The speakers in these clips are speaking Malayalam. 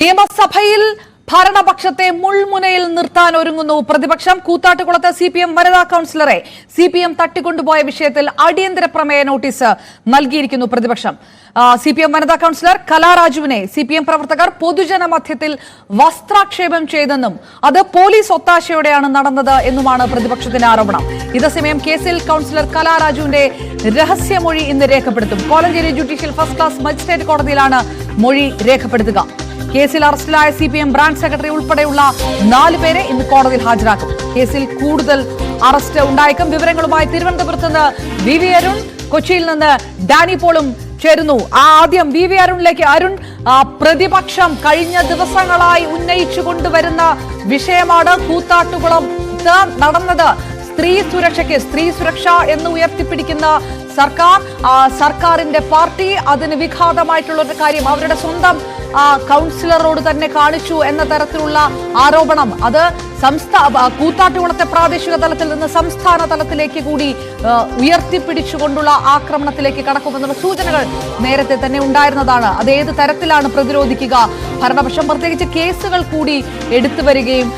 നിയമസഭയിൽ ഭരണപക്ഷത്തെ മുൾമുനയിൽ നിർത്താൻ ഒരുങ്ങുന്നു പ്രതിപക്ഷം. കൂത്താട്ടുകുളത്ത് CPM വനിതാ കൌൺസിലറെ CPM തട്ടിക്കൊണ്ടുപോയ വിഷയത്തിൽ അടിയന്തര പ്രമേയ നോട്ടീസ് നൽകിയിരിക്കുന്നു പ്രതിപക്ഷം. CPM വനിതാ കൌൺസിലർ കലാരാജുവിനെ CPM പ്രവർത്തകർ പൊതുജന മധ്യത്തിൽ വസ്ത്രാക്ഷേപം ചെയ്തെന്നും അത് പോലീസ് ഒത്താശയോടെയാണ് നടന്നത് എന്നുമാണ് പ്രതിപക്ഷത്തിന്റെ ആരോപണം. ഇതേസമയം കേസിൽ കൌൺസിലർ കലാരാജുവിന്റെ രഹസ്യമൊഴി ഇന്ന് രേഖപ്പെടുത്തും. Kolenchery judicial first class magistrate കോടതിയിലാണ് മൊഴി രേഖപ്പെടുത്തുക. കേസിൽ അറസ്റ്റിലായ CPM ബ്രാഞ്ച് സെക്രട്ടറി ഉൾപ്പെടെയുള്ള 4 പേരെ ഇന്ന് കോടതിയിൽ ഹാജരാക്കും. കേസിൽ കൂടുതൽ അറസ്റ്റ് ഉണ്ടായേക്കും. വിവരങ്ങളുമായി തിരുവനന്തപുരത്ത് നിന്ന് VV അരുൺ, കൊച്ചിയിൽ നിന്ന് ഡാനി പോളും ചേരുന്നു. ആദ്യം VV അരുണിലേക്ക്. അരുൺ, പ്രതിപക്ഷം കഴിഞ്ഞ ദിവസങ്ങളായി ഉന്നയിച്ചു കൊണ്ടുവരുന്ന വിഷയമാണ് കൂത്താട്ടുകുളത്ത് നടന്നത്. സ്ത്രീ സുരക്ഷ എന്ന് ഉയർത്തിപ്പിടിക്കുന്ന സർക്കാരിന്റെ പാർട്ടി അതിന് വിഘാതമായിട്ടുള്ള ഒരു കാര്യം അവരുടെ സ്വന്തം കൗൺസിലറോട് തന്നെ കാണിച്ചു എന്ന തരത്തിലുള്ള ആരോപണം. അത് കൂത്താട്ടുകുളത്തെ പ്രാദേശിക തലത്തിൽ നിന്ന് സംസ്ഥാന തലത്തിലേക്ക് കൂടി ഉയർത്തിപ്പിടിച്ചുകൊണ്ടുള്ള ആക്രമണത്തിലേക്ക് കടക്കുമെന്നുള്ള സൂചനകൾ നേരത്തെ തന്നെ ഉണ്ടായിരുന്നതാണ്. അത് ഏത് തരത്തിലാണ് പ്രതിരോധിക്കുക? ഭരണപക്ഷം പ്രത്യേകിച്ച് കേസുകൾ കൂടി എടുത്തു വരികയും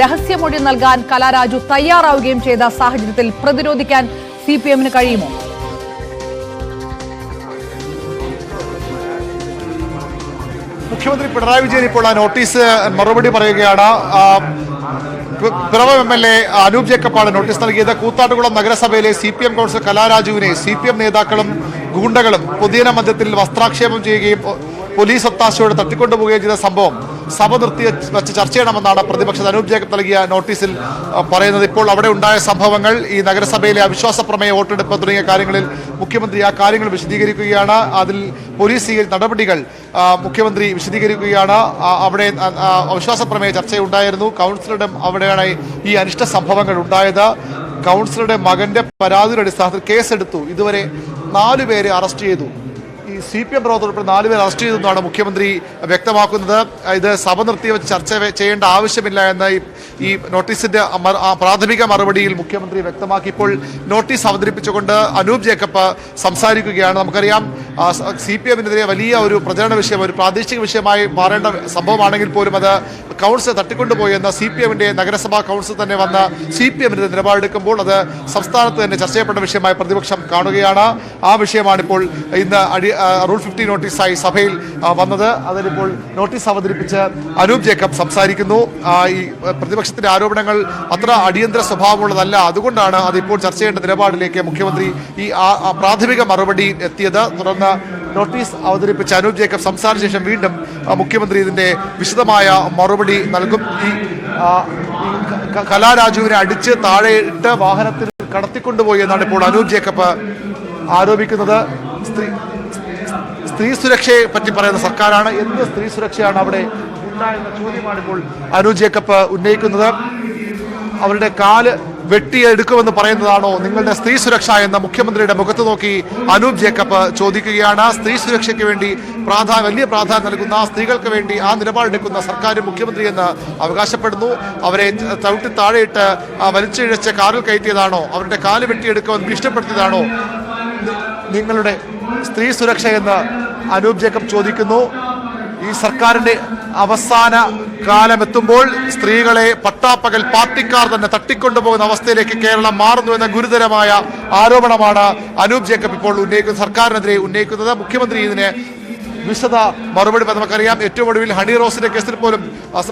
രഹസ്യമൊഴി നൽകാൻ കലാരാജു തയ്യാറാവുകയും ചെയ്ത സാഹചര്യത്തിൽ പ്രതിരോധിക്കാൻ CPM-ന് കഴിയുമോ? മുഖ്യമന്ത്രി പിണറായി വിജയൻ ഇപ്പോൾ ആ നോട്ടീസ് മറുപടി പറയുകയാണ്. പിറവം MLA അനൂപ് ജേക്കബാണ് നോട്ടീസ് നൽകിയത്. കൂത്താട്ടുകുളം നഗരസഭയിലെ CPM കൗൺസിലർ കലാരാജുവിനെ CPM നേതാക്കളും ഗുണ്ടകളും പൊതുജന മധ്യത്തിൽ വസ്ത്രാക്ഷേപം ചെയ്യുകയും പോലീസ് ഒത്താശയോടെ തട്ടിക്കൊണ്ടുപോവുകയും ചെയ്ത സംഭവം സഭ നിർത്തി വെച്ച് ചർച്ച ചെയ്യണമെന്നാണ് പ്രതിപക്ഷ അനൂപ് ജേക്കബ് നൽകിയ നോട്ടീസിൽ പറയുന്നത്. ഇപ്പോൾ അവിടെ ഉണ്ടായ സംഭവങ്ങൾ, ഈ നഗരസഭയിലെ അവിശ്വാസ പ്രമേയ വോട്ടെടുപ്പ് തുടങ്ങിയ കാര്യങ്ങളിൽ മുഖ്യമന്ത്രി ആ കാര്യങ്ങൾ വിശദീകരിക്കുകയാണ്. അതിൽ പോലീസ് നടപടികൾ മുഖ്യമന്ത്രി വിശദീകരിക്കുകയാണ്. അവിടെ അവിശ്വാസ പ്രമേയ ചർച്ചയുണ്ടായിരുന്നു. കൗൺസിലറുടെ അവിടെയാണ് ഈ അനിഷ്ട സംഭവങ്ങൾ ഉണ്ടായത്. കൗൺസിലറുടെ മകന്റെ പരാതിയുടെ അടിസ്ഥാനത്തിൽ കേസെടുത്തു. ഇതുവരെ 4 പേരെ അറസ്റ്റ് ചെയ്തു. ഈ CPM പ്രവർത്തകർ 4 പേരെ അറസ്റ്റ് ചെയ്തെന്നാണ് മുഖ്യമന്ത്രി വ്യക്തമാക്കുന്നത്. ഇത് സഭ നിർത്തി വെച്ച് ചർച്ച ചെയ്യേണ്ട ആവശ്യമില്ല എന്ന ഈ നോട്ടീസിന്റെ പ്രാഥമിക മറുപടിയിൽ മുഖ്യമന്ത്രി വ്യക്തമാക്കി. ഇപ്പോൾ നോട്ടീസ് അവതരിപ്പിച്ചുകൊണ്ട് അനൂപ് ജേക്കബ് സംസാരിക്കുകയാണ്. നമുക്കറിയാം CPM-നെതിരെ വലിയ ഒരു പ്രചരണ വിഷയം, ഒരു പ്രാദേശിക വിഷയമായി മാറേണ്ട സംഭവമാണെങ്കിൽ പോലും അത് കൗൺസിൽ തട്ടിക്കൊണ്ടുപോയി എന്ന CPM-ന്റെ നഗരസഭാ കൗൺസിൽ തന്നെ വന്ന് CPM-നെതിരെ നിലപാടെടുക്കുമ്പോൾ അത് സംസ്ഥാനത്ത് തന്നെ ചർച്ച ചെയ്യപ്പെട്ട വിഷയമായി പ്രതിപക്ഷം കാണുകയാണ്. ആ വിഷയമാണിപ്പോൾ ഇന്ന് റൂൾ 50 നോട്ടീസായി സഭയിൽ വന്നത്. അതിലിപ്പോൾ നോട്ടീസ് അവതരിപ്പിച്ച് അനൂപ് ജേക്കബ് സംസാരിക്കുന്നു. ഈ പ്രതിപക്ഷത്തിന്റെ ആരോപണങ്ങൾ അത്ര അടിയന്തര സ്വഭാവമുള്ളതല്ല, അതുകൊണ്ടാണ് അതിപ്പോൾ ചർച്ച ചെയ്യേണ്ട നിലപാടിലേക്ക് മുഖ്യമന്ത്രി ഈ പ്രാഥമിക മറുപടി എത്തിയത്. തുടർന്ന് നോട്ടീസ് അവതരിപ്പിച്ച അനൂപ് ജേക്കബ് സംസാരിച്ച ശേഷം വീണ്ടും മുഖ്യമന്ത്രി ഇതിന്റെ വിശദമായ മറുപടി നൽകും. ഈ കലാരാജുവിനെ അടിച്ച് താഴെയിട്ട് വാഹനത്തിൽ കടത്തിക്കൊണ്ടുപോയി എന്നാണ് ഇപ്പോൾ അനൂപ് ജേക്കബ് ആരോപിക്കുന്നത്. സ്ത്രീ സുരക്ഷയെ പറ്റി പറയുന്ന സർക്കാരാണ്. എന്ത് സ്ത്രീ സുരക്ഷയാണ് അവിടെ ഉണ്ടായെന്ന ചോദ്യമാണ് ഇപ്പോൾ അനൂപ് ജേക്കബ് ഉന്നയിക്കുന്നത്. അവരുടെ കാല് വെട്ടിയെടുക്കുമെന്ന് പറയുന്നതാണോ നിങ്ങളുടെ സ്ത്രീ സുരക്ഷ എന്ന മുഖ്യമന്ത്രിയുടെ മുഖത്ത് നോക്കി അനൂപ് ജേക്കബ് ചോദിക്കുകയാണ്. സ്ത്രീ സുരക്ഷയ്ക്ക് വേണ്ടി വലിയ പ്രാധാന്യം നൽകുന്ന, സ്ത്രീകൾക്ക് വേണ്ടി ആ നിലപാടെടുക്കുന്ന സർക്കാർ മുഖ്യമന്ത്രി എന്ന് അവകാശപ്പെടുന്നു. അവരെ ചവിട്ടി താഴെയിട്ട് വലിച്ചിഴച്ച് കാറിൽ കയറ്റിയതാണോ, അവരുടെ കാല് വെട്ടിയെടുക്കുമെന്ന് ഭീഷണിപ്പെടുത്തിയതാണോ നിങ്ങളുടെ സ്ത്രീ സുരക്ഷ എന്ന് അനൂപ് ജേക്കബ് ചോദിക്കുന്നു. ഈ സർക്കാരിന്റെ അവസാന കാലം എത്തുമ്പോൾ സ്ത്രീകളെ പട്ടാപ്പകൽ പാർട്ടിക്കാർ തന്നെ തട്ടിക്കൊണ്ടുപോകുന്ന അവസ്ഥയിലേക്ക് കേരളം മാറുന്നു എന്ന ഗുരുതരമായ ആരോപണമാണ് അനൂപ് ജേക്കബ് ഇപ്പോൾ സർക്കാരിനെതിരെ ഉന്നയിക്കുന്നത്. മുഖ്യമന്ത്രി ഇതിന് വിശദ മറുപടി നമുക്കറിയാം. ഏറ്റവും ഒടുവിൽ ഹണി റോസിന്റെ കേസിൽ പോലും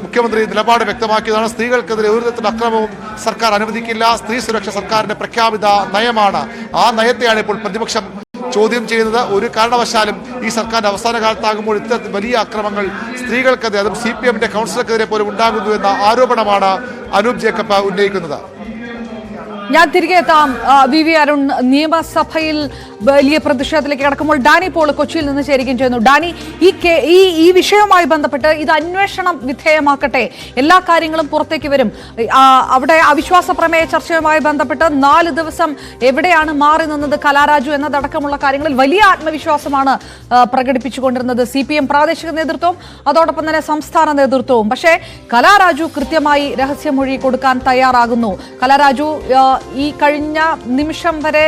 മുഖ്യമന്ത്രി നിലപാട് വ്യക്തമാക്കിയതാണ്. സ്ത്രീകൾക്കെതിരെ ഒരു തരത്തിലുള്ള അക്രമവും സർക്കാർ അനുവദിക്കില്ല. സ്ത്രീ സുരക്ഷ സർക്കാരിന്റെ പ്രഖ്യാപിത നയമാണ്. ആ നയത്തെയാണ് ഇപ്പോൾ പ്രതിപക്ഷം ചോദ്യം ചെയ്യുന്നത്. ഒരു കാരണവശാലും ഈ സർക്കാരിന്റെ അവസാന കാലത്താകുമ്പോൾ ഇത്തരത്തിൽ വലിയ അക്രമങ്ങൾ സ്ത്രീകൾക്കെതിരെ, അതും CPM-ന്റെ കൗൺസിലർക്കെതിരെ പോലും ഉണ്ടാകുന്നു എന്ന ആരോപണമാണ് അനൂപ് ജേക്കബ് ഉന്നയിക്കുന്നത്. ഞാൻ തിരികെ എത്താം. VV അരുൺ, നിയമസഭയിൽ വലിയ പ്രതിഷേധത്തിലേക്ക് കടക്കുമ്പോൾ ഡാനി പോൾ കൊച്ചിയിൽ നിന്ന് ചേരുകയും ചെയ്യുന്നു. ഡാനി, ഈ വിഷയവുമായി ബന്ധപ്പെട്ട് ഇത് അന്വേഷണം വിധേയമാക്കട്ടെ, എല്ലാ കാര്യങ്ങളും പുറത്തേക്ക് വരും. അവിടെ അവിശ്വാസ പ്രമേയ ചർച്ചയുമായി ബന്ധപ്പെട്ട് 4 ദിവസം എവിടെയാണ് മാറി നിന്നത് കലാരാജു എന്നതടക്കമുള്ള കാര്യങ്ങളിൽ വലിയ ആത്മവിശ്വാസമാണ് പ്രകടിപ്പിച്ചുകൊണ്ടിരുന്നത് CPM പ്രാദേശിക നേതൃത്വവും അതോടൊപ്പം തന്നെ സംസ്ഥാന നേതൃത്വവും. പക്ഷേ കലാരാജു കൃത്യമായി രഹസ്യമൊഴി കൊടുക്കാൻ തയ്യാറാകുന്നു. കലാരാജു ഈ കഴിഞ്ഞ നിമിഷം വരെ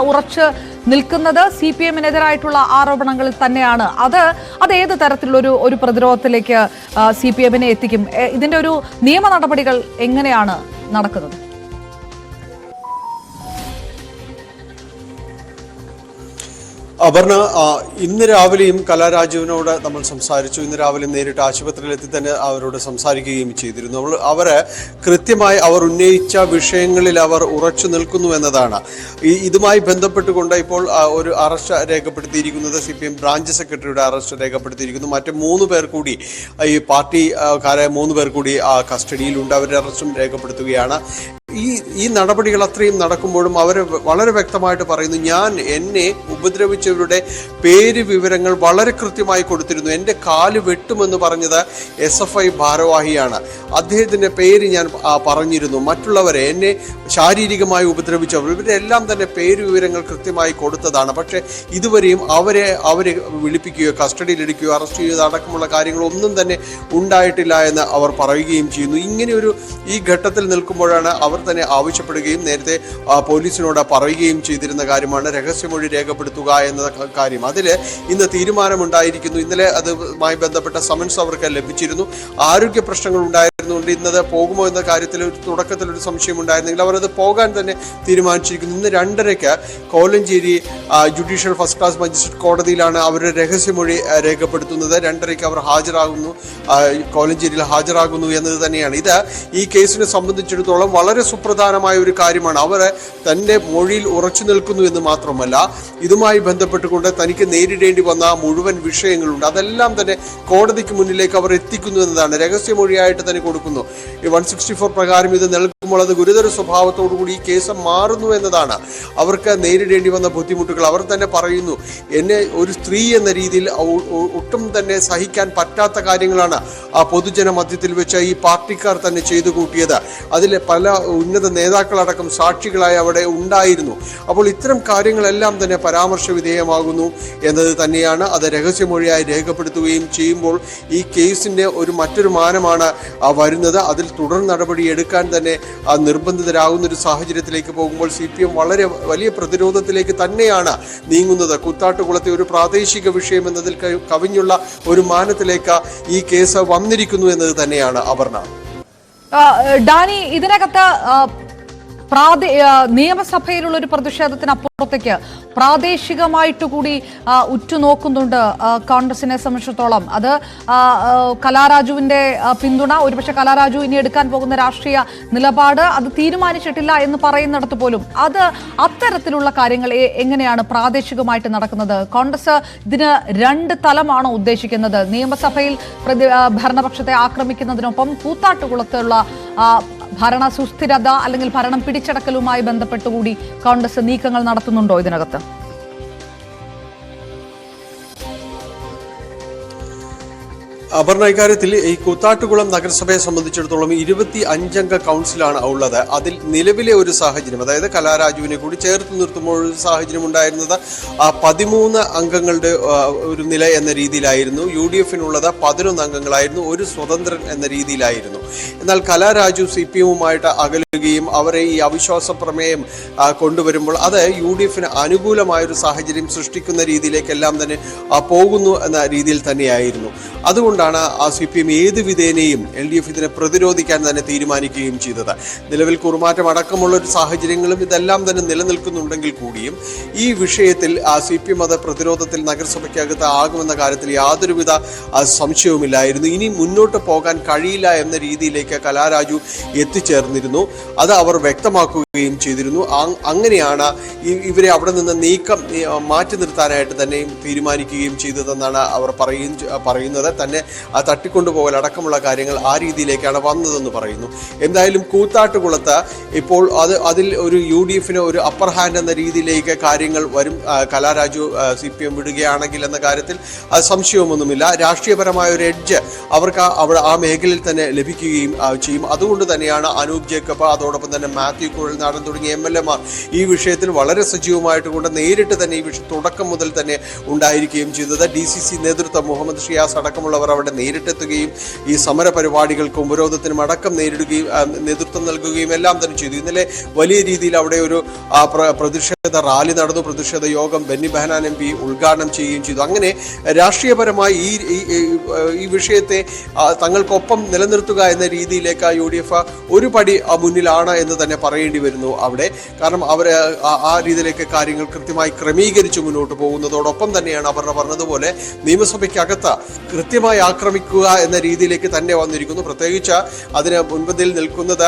ഉറച്ച് നിൽക്കുന്നത് CPM-നെതിരായിട്ടുള്ള ആരോപണങ്ങളിൽ തന്നെയാണ്. അത് ഏത് തരത്തിലുള്ള ഒരു പ്രതിരോധത്തിലേക്ക് CPM-നെ എത്തിക്കും? ഇതിന്റെ ഒരു നിയമ നടപടികൾ എങ്ങനെയാണ് നടക്കുന്നത്? അപർണ, ഇന്ന് രാവിലെയും കലാരാജുവിനോട് നമ്മൾ സംസാരിച്ചു. ഇന്ന് രാവിലെ നേരിട്ട് ആശുപത്രിയിലെത്തി തന്നെ അവരോട് സംസാരിക്കുകയും ചെയ്തിരുന്നു. അവര് കൃത്യമായി അവർ ഉന്നയിച്ച വിഷയങ്ങളിൽ അവർ ഉറച്ചു നിൽക്കുന്നു എന്നതാണ്. ഇതുമായി ബന്ധപ്പെട്ടുകൊണ്ട് ഇപ്പോൾ ഒരു അറസ്റ്റ് രേഖപ്പെടുത്തിയിരിക്കുന്നത് CPM ബ്രാഞ്ച് സെക്രട്ടറിയുടെ അറസ്റ്റ് രേഖപ്പെടുത്തിയിരിക്കുന്നു. മറ്റ് 3 പേർ കൂടി ഈ പാർട്ടിക്കാരെ 3 പേർ കൂടി കസ്റ്റഡിയിലുണ്ട്. അവരുടെ അറസ്റ്റും രേഖപ്പെടുത്തുകയാണ്. ഈ നടപടികൾ അത്രയും നടക്കുമ്പോഴും അവർ വളരെ വ്യക്തമായിട്ട് പറയുന്നു, എന്നെ ഉപദ്രവിച്ചവരുടെ പേര് വിവരങ്ങൾ വളരെ കൃത്യമായി കൊടുത്തിരുന്നു. എൻ്റെ കാല് വെട്ടുമെന്ന് പറഞ്ഞത് SFI ഭാരവാഹിയാണ്. അദ്ദേഹത്തിൻ്റെ പേര് ഞാൻ പറഞ്ഞിരുന്നു. മറ്റുള്ളവരെ എന്നെ ശാരീരികമായി ഉപദ്രവിച്ചവർ ഇവരെല്ലാം തന്നെ പേര് വിവരങ്ങൾ കൃത്യമായി കൊടുത്തതാണ്. പക്ഷേ ഇതുവരെയും അവരെ വിളിപ്പിക്കുകയോ കസ്റ്റഡിയിലെടുക്കുകയോ അറസ്റ്റ് ചെയ്യുകയോ അടക്കമുള്ള കാര്യങ്ങളൊന്നും തന്നെ ഉണ്ടായിട്ടില്ല എന്ന് അവർ പറയുകയും ചെയ്യുന്നു. ഇങ്ങനെയൊരു ഈ ഘട്ടത്തിൽ നിൽക്കുമ്പോഴാണ് അവർ തന്നെ ആവശ്യപ്പെടുകയും നേരത്തെ പോലീസിനോട് പറയുകയും ചെയ്തിരുന്ന കാര്യമാണ് രഹസ്യമൊഴി രേഖപ്പെടുത്തുക എന്ന കാര്യം. അതിൽ ഇന്ന് തീരുമാനമുണ്ടായിരിക്കുന്നു. ഇന്നലെ അതുമായി ബന്ധപ്പെട്ട സമൻസ് അവർക്ക് ലഭിച്ചിരുന്നു. ആരോഗ്യ പ്രശ്നങ്ങൾ ഉണ്ടായിരുന്നുകൊണ്ട് ഇന്നത് പോകുമോ എന്ന കാര്യത്തിൽ തുടക്കത്തിൽ ഒരു സംശയം ഉണ്ടായിരുന്നെങ്കിൽ അവരത് പോകാൻ തന്നെ തീരുമാനിച്ചിരിക്കുന്നു. ഇന്ന് 2:30 Kolenchery judicial first class magistrate കോടതിയിലാണ് അവരുടെ രഹസ്യമൊഴി രേഖപ്പെടുത്തുന്നത്. 2:30 അവർ കോലഞ്ചേരിയിൽ ഹാജരാകുന്നു എന്നത് തന്നെയാണ്. ഇത് ഈ കേസിനെ സംബന്ധിച്ചിടത്തോളം വളരെ സുപ്രധാനമായ ഒരു കാര്യമാണ്. അവർ തൻ്റെ മൊഴിയിൽ ഉറച്ചു നിൽക്കുന്നു എന്ന് മാത്രമല്ല, ഇതുമായി ബന്ധപ്പെട്ടുകൊണ്ട് തനിക്ക് നേരിടേണ്ടി വന്ന മുഴുവൻ വിഷയങ്ങളുണ്ട്. അതെല്ലാം തന്നെ കോടതിക്ക് മുന്നിലേക്ക് അവർ എത്തിക്കുന്നു എന്നതാണ്. രഹസ്യമൊഴിയായിട്ട് തന്നെ കൊടുക്കുന്നു. 164 പ്രകാരം ഇത് നൽകുമ്പോൾ അത് ഗുരുതര സ്വഭാവത്തോടുകൂടി ഈ കേസ് മാറുന്നു എന്നതാണ്. അവർക്ക് നേരിടേണ്ടി വന്ന ബുദ്ധിമുട്ടുകൾ അവർ തന്നെ പറയുന്നു. എന്നെ ഒരു സ്ത്രീ എന്ന രീതിയിൽ ഒട്ടും തന്നെ സഹിക്കാൻ പറ്റാത്ത കാര്യങ്ങളാണ് ആ പൊതുജന മധ്യത്തിൽ വെച്ച് ഈ പാർട്ടിക്കാർ തന്നെ ചെയ്തു കൂട്ടിയത്. അതിൽ പല ഉന്നത നേതാക്കളടക്കം സാക്ഷികളായി അവിടെ ഉണ്ടായിരുന്നു. അപ്പോൾ ഇത്തരം കാര്യങ്ങളെല്ലാം തന്നെ പരാമർശ വിധേയമാകുന്നു എന്നത് തന്നെയാണ്. അത് രഹസ്യമൊഴിയായി രേഖപ്പെടുത്തുകയും ചെയ്യുമ്പോൾ ഈ കേസിൻ്റെ മറ്റൊരു മാനമാണ് വരുന്നത്. അതിൽ തുടർ നടപടി എടുക്കാൻ തന്നെ നിർബന്ധിതരാകുന്ന ഒരു സാഹചര്യത്തിലേക്ക് പോകുമ്പോൾ CPM വളരെ വലിയ പ്രതിരോധത്തിലേക്ക് തന്നെയാണ് നീങ്ങുന്നത്. കൂത്താട്ടുകുളത്തെ ഒരു പ്രാദേശിക വിഷയം എന്നതിൽ കവിഞ്ഞുള്ള ഒരു മാനത്തിലേക്ക് ഈ കേസ് വന്നിരിക്കുന്നു എന്നത് തന്നെയാണ് അപർണ. ഡാനി, ഇതിനകത്ത് നിയമസഭയിലുള്ള ഒരു പ്രതിഷേധത്തിനപ്പുറത്തേക്ക് പ്രാദേശികമായിട്ട് കൂടി ഉറ്റുനോക്കുന്നുണ്ട് കോൺഗ്രസിനെ സംബന്ധിച്ചിടത്തോളം. അത് കലാരാജുവിന്റെ പിന്തുണ, ഒരുപക്ഷെ കലാരാജു ഇനി എടുക്കാൻ പോകുന്ന രാഷ്ട്രീയ നിലപാട് അത് തീരുമാനിച്ചിട്ടില്ല എന്ന് പറയുന്നിടത്ത് പോലും അത്തരത്തിലുള്ള കാര്യങ്ങൾ എങ്ങനെയാണ് പ്രാദേശികമായിട്ട് നടക്കുന്നത്? കോൺഗ്രസ് ഇതിന് 2 തലമാണോ ഉദ്ദേശിക്കുന്നത്? നിയമസഭയിൽ ഭരണപക്ഷത്തെ ആക്രമിക്കുന്നതിനൊപ്പം കൂത്താട്ടുകുളത്തുള്ള ഭരണ സുസ്ഥിരത അല്ലെങ്കിൽ ഭരണം പിടിച്ചടക്കലുമായി ബന്ധപ്പെട്ടുകൂടി കോൺഗ്രസ് നീക്കങ്ങൾ നടത്തുന്നുണ്ടോ ഇതിനകത്ത്? അപർണ, ഇക്കാര്യത്തിൽ ഈ കൂത്താട്ടുകുളം നഗരസഭയെ സംബന്ധിച്ചിടത്തോളം 25 അംഗ കൗൺസിലാണ് ഉള്ളത്. അതിൽ നിലവിലെ ഒരു സാഹചര്യം, അതായത് കലാരാജുവിനെ കൂടി ചേർത്ത് നിർത്തുമ്പോൾ ഒരു സാഹചര്യം ഉണ്ടായിരുന്നത് 13 അംഗങ്ങളുടെ ഒരു നില എന്ന രീതിയിലായിരുന്നു. UDF-നുള്ളത് 11 അംഗങ്ങളായിരുന്നു, ഒരു സ്വതന്ത്രൻ എന്ന രീതിയിലായിരുന്നു. എന്നാൽ കലാരാജു CPM-ഉമായിട്ട് അകലുകയും അവരെ ഈ അവിശ്വാസ പ്രമേയം കൊണ്ടുവരുമ്പോൾ അത് UDF-ന് അനുകൂലമായൊരു സാഹചര്യം സൃഷ്ടിക്കുന്ന രീതിയിലേക്കെല്ലാം തന്നെ പോകുന്നു എന്ന രീതിയിൽ തന്നെയായിരുന്നു. അതുകൊണ്ടാണ് CPM ഏത് വിധേനയും LDF ഇതിനെ പ്രതിരോധിക്കാൻ തന്നെ തീരുമാനിക്കുകയും ചെയ്തത്. നിലവിൽ കുറുമാറ്റം അടക്കമുള്ള ഒരു സാഹചര്യങ്ങളും ഇതെല്ലാം തന്നെ നിലനിൽക്കുന്നുണ്ടെങ്കിൽ കൂടിയും ഈ വിഷയത്തിൽ CPM അത് പ്രതിരോധത്തിൽ നഗരസഭയ്ക്കകത്ത് ആകുമെന്ന കാര്യത്തിൽ യാതൊരുവിധ സംശയവുമില്ലായിരുന്നു. ഇനി മുന്നോട്ട് പോകാൻ കഴിയില്ല എന്ന രീതിയിലേക്ക് കലാരാജു എത്തിച്ചേർന്നിരുന്നു. അത് അവർ വ്യക്തമാക്കുകയും ചെയ്തിരുന്നു. അങ്ങനെയാണ് ഇവരെ അവിടെ നിന്ന് മാറ്റി നിർത്താനായിട്ട് തന്നെയും തീരുമാനിക്കുകയും ചെയ്തതെന്നാണ് അവർ പറയുന്നത്. തന്നെ തട്ടിക്കൊണ്ടുപോകൽ അടക്കമുള്ള കാര്യങ്ങൾ ആ രീതിയിലേക്കാണ് വന്നതെന്ന് പറയുന്നു. എന്തായാലും കൂത്താട്ടുകുളത്ത് ഇപ്പോൾ അതിൽ ഒരു UDF-ന് ഒരു അപ്പർ ഹാൻഡ് എന്ന രീതിയിലേക്ക് കാര്യങ്ങൾ വരും. കലാരാജു CPM വിടുകയാണെങ്കിൽ എന്ന കാര്യത്തിൽ സംശയമൊന്നുമില്ല. രാഷ്ട്രീയപരമായ ഒരു എഡ്ജ് അവർക്ക് ആ മേഖലയിൽ തന്നെ ലഭിക്കുകയും ചെയ്യും. അതുകൊണ്ട് തന്നെയാണ് അനൂപ് ജേക്കബ്, അതോടൊപ്പം തന്നെ മാത്യു കുഴൽനാടൻ തുടങ്ങിയ MLA-മാർ ഈ വിഷയത്തിൽ വളരെ സജീവമായിട്ട് കൊണ്ട് നേരിട്ട് തന്നെ ഈ വിഷയം തുടക്കം മുതൽ തന്നെ ഉണ്ടായിരിക്കുകയും ചെയ്തത്. DCC നേതൃത്വം മുഹമ്മദ് ഷിയാസ് അടക്കമുള്ളവർ അവിടെ നേരിട്ടെത്തുകയും ഈ സമര പരിപാടികൾക്കും ഉപരോധത്തിനും അടക്കം നേതൃത്വം നൽകുകയും എല്ലാം തന്നെ ചെയ്തു. ഇന്നലെ വലിയ രീതിയിൽ അവിടെ ഒരു പ്രതിഷേധ റാലി നടന്നു, പ്രതിഷേധ യോഗം ബെന്നി ബെഹനാൻ MP ഉദ്ഘാടനം ചെയ്യുകയും ചെയ്തു. അങ്ങനെ രാഷ്ട്രീയപരമായി ഈ വിഷയത്തെ തങ്ങൾക്കൊപ്പം നിലനിർത്തുക എന്ന രീതിയിലേക്ക് UDF ഒരു പടി മുന്നിലാണ് എന്ന് തന്നെ പറയേണ്ടി വരുന്നു അവിടെ. കാരണം അവർ ആ രീതിയിലേക്ക് കാര്യങ്ങൾ കൃത്യമായി ക്രമീകരിച്ച് മുന്നോട്ട് പോകുന്നതോടൊപ്പം തന്നെയാണ് അവർ പറഞ്ഞതുപോലെ നിയമസഭയ്ക്കകത്ത് കൃത്യമായി ആക്രമിക്കുക എന്ന രീതിയിലേക്ക് തന്നെ വന്നിരിക്കുന്നു. പ്രത്യേകിച്ച് അതിന് മുൻപന്തിയിൽ നിൽക്കുന്നത്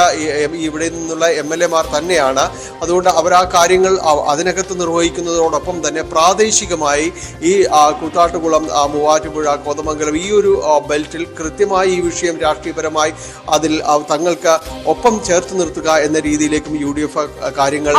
ഇവിടെ നിന്നുള്ള MLA മാർ തന്നെയാണ്. അതുകൊണ്ട് അവർ ആ കാര്യങ്ങൾ അതിനകത്ത് നിർവഹിക്കുന്നതോടൊപ്പം തന്നെ പ്രാദേശികമായി ഈ കൂത്താട്ടുകുളം, മൂവാറ്റുപുഴ, കോതമംഗലം ഈ ഒരു ബെൽറ്റിൽ കൃത്യമായി ഈ വിഷയം രാഷ്ട്രീയപരമായി അതിൽ തങ്ങൾക്ക് ഒപ്പം ചേർത്ത് നിർത്തുക എന്ന രീതിയിലേക്കും UDF കാര്യങ്ങൾ